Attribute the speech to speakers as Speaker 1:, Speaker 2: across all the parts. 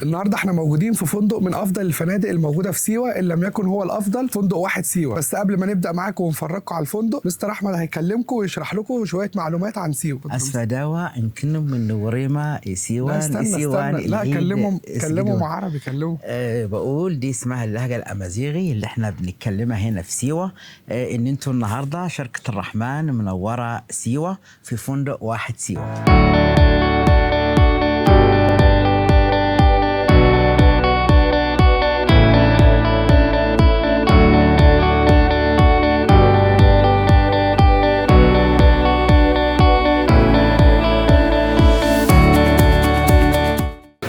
Speaker 1: النهارده احنا موجودين في فندق من افضل الفنادق الموجوده في سيوه، ان لم يكن هو الافضل، فندق واحد سيوه. بس قبل ما نبدا معاكم ونفرجكم على الفندق، مستر احمد هيكلمكم ويشرح لكم شويه معلومات عن سيوه.
Speaker 2: اسفداوا يمكنهم من وريما سيوان.
Speaker 1: لا استنى لا كلمهم عربي كلمهم.
Speaker 2: بقول دي اسمها اللهجه الامازيغي اللي احنا بنتكلمها هنا في سيوه. ان انتم النهارده شركه الرحمن منوره سيوه في فندق واحد سيوه.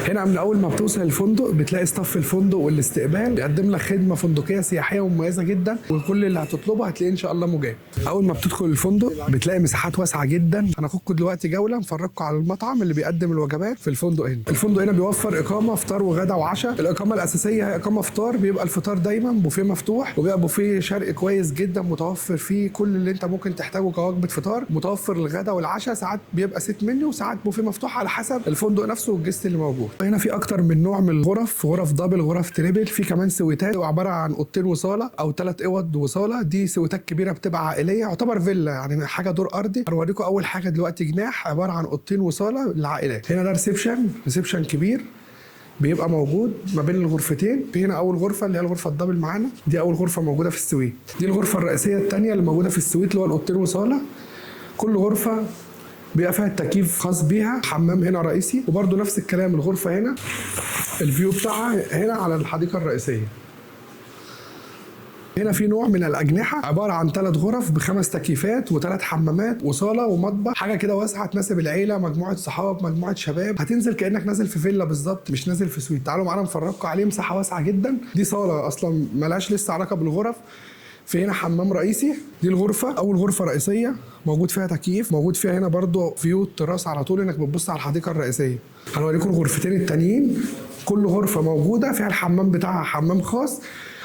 Speaker 1: هنا من اول ما بتوصل الفندق بتلاقي ستاف الفندق والاستقبال بيقدم لك خدمه فندقيه سياحيه مميزه جدا، وكل اللي هتطلبه هتلاقيه ان شاء الله مجاب. اول ما بتدخل الفندق بتلاقي مساحات واسعه جدا. هناخدكم دلوقتي جوله نفرجكم على المطعم اللي بيقدم الوجبات في الفندق. هنا الفندق هنا بيوفر اقامه فطار وغدا وعشاء. الاقامه الاساسيه هي اقامه فطار، بيبقى الفطار دايما بوفيه مفتوح، وبيبقى بوفيه شرقي كويس جدا متوفر فيه كل اللي انت ممكن تحتاجه كوجبه فطار. متوفر الغدا والعشاء، ساعات بيبقى ست منيو وساعات بوفيه مفتوح على حسب الفندق نفسه والجست اللي موجود. هنا في اكتر من نوع من الغرف، غرف دبل، غرف تريبل، في كمان سويتات عباره عن اوضتين وصاله او 3 اوض وصاله. دي سويتات كبيره بتبقى عائليه، يعتبر فيلا يعني حاجه دور ارضي. هوريكم اول حاجه دلوقتي جناح عباره عن اوضتين وصاله للعائلات. هنا ده ريسبشن كبير بيبقى موجود ما بين الغرفتين. في هنا اول غرفه اللي هي الغرفه الدبل معانا، دي اول غرفه موجوده في السويت. دي الغرفه الرئيسيه الثانيه اللي موجوده في السويت اللي هو الاوضتين وصاله. كل غرفه بيبقى فيها التكييف خاص بيها، حمام هنا رئيسي، وبرده نفس الكلام الغرفه هنا الفيو بتاعها هنا على الحديقه الرئيسيه. هنا في نوع من الاجنحه عباره عن 3 غرف ب5 تكييفات و3 حمامات وصاله ومطبخ، حاجه كده واسعه تناسب العيله، مجموعه صحاب، مجموعه شباب. هتنزل كانك نازل في فيلا بالظبط، مش نازل في سويت. تعالوا معانا نفرجكم عليه، مساحه واسعه جدا. دي صاله اصلا ملهاش لسه علاقه بالغرف. في هنا حمام رئيسي. دي الغرفه اول غرفه رئيسيه موجود فيها تكييف، موجود فيها هنا برضو فيو التراس على طول انك بتبص على الحديقه الرئيسيه. هنوريكم الغرفتين التانيين. كل غرفه موجوده فيها الحمام بتاعها، حمام خاص،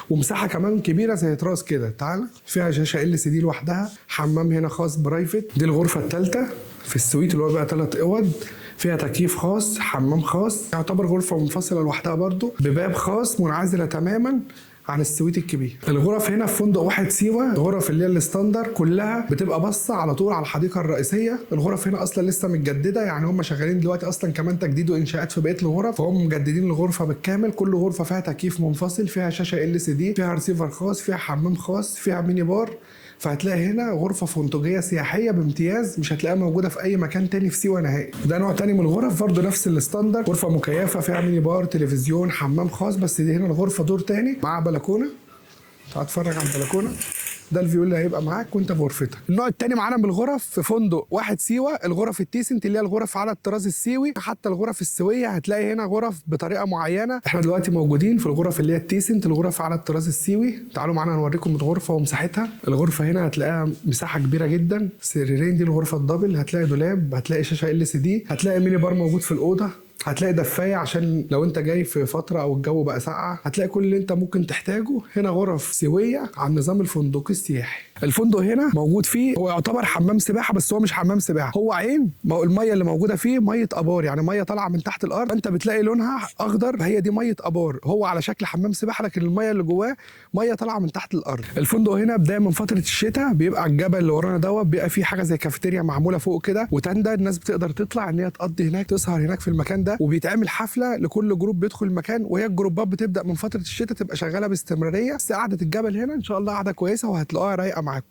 Speaker 1: ومساحه كمان كبيره زي تراس كده. تعالى فيها شاشه LCD لوحدها، حمام هنا خاص برايفت. دي الغرفه الثالثه في السويت اللي هو بقى 3 اوض، فيها تكييف خاص، حمام خاص، يعتبر غرفه منفصله لوحدها برضو بباب خاص، منعزله تماما عن السويت الكبير. الغرف هنا في فندق واحد سيوه، الغرف اللي هي الستاندر كلها بتبقى باصه على طول على الحديقه الرئيسيه. الغرف هنا اصلا لسه متجدده، يعني هم شغالين دلوقتي اصلا كمان تجديد وانشاءات في بقيه الغرف، فهم مجددين الغرفه بالكامل. كل غرفه فيها تكييف منفصل، فيها شاشه LCD، فيها ريسيفر خاص، فيها حمام خاص، فيها ميني بار. فهتلاقي هنا غرفه فندقيه سياحيه بامتياز، مش هتلاقيها موجوده في اي مكان تاني في سيوه نهائي. ده نوع تاني من الغرف برضه نفس الستاندر، غرفه مكيفه فيها ميني بار، تلفزيون، حمام خاص. بس دي هنا الغرفه دور تاني مع بلكونه. هتفرج على البلكونه، ده الفيو اللي هيبقى معاك وانت في غرفتك. النوع الثاني معانا من الغرف في فندق واحد سيوه، الغرف التيسنت اللي هي الغرف على الطراز السيوي. حتى الغرف السويه هتلاقي هنا غرف بطريقه معينه. احنا دلوقتي موجودين في الغرف اللي هي التيسنت، الغرف على الطراز السيوي. تعالوا معانا نوريكم الغرفه ومساحتها. الغرفه هنا هتلاقيها مساحه كبيره جدا، سريرين. دي الغرفه الدبل، هتلاقي دولاب، هتلاقي شاشه LCD، هتلاقي ميني بار موجود في الاوضه، هتلاقي دفايه عشان لو انت جاي في فتره او الجو بقى ساقعه. هتلاقي كل اللي انت ممكن تحتاجه. هنا غرف سويه على النظام الفندقي السياحي. الفندق هنا موجود فيه هو يعتبر حمام سباحه، بس هو مش حمام سباحه، هو عين. الميه اللي موجوده فيه ميه ابار، يعني ميه طالعه من تحت الارض، انت بتلاقي لونها اخضر، هي دي ميه ابار. هو على شكل حمام سباحه، لكن الميه اللي جواه ميه طالعه من تحت الارض. الفندق هنا بدايه من فتره الشتاء بيبقى على الجبل اللي ورانا دوت، بيبقى فيه حاجه زي كافيتيريا معموله فوق كده وتندة، الناس بتقدر تطلع ان هي تقضي هناك، تسهر هناك في المكان ده. وبيتعمل حفله لكل جروب بيدخل المكان، وهي الجروبات بتبدا من فتره الشتاء تبقى شغاله باستمراريه. بس قعده الجبل هنا ان شاء الله قعده كويسه وهتلاقوها رايقه معاكم.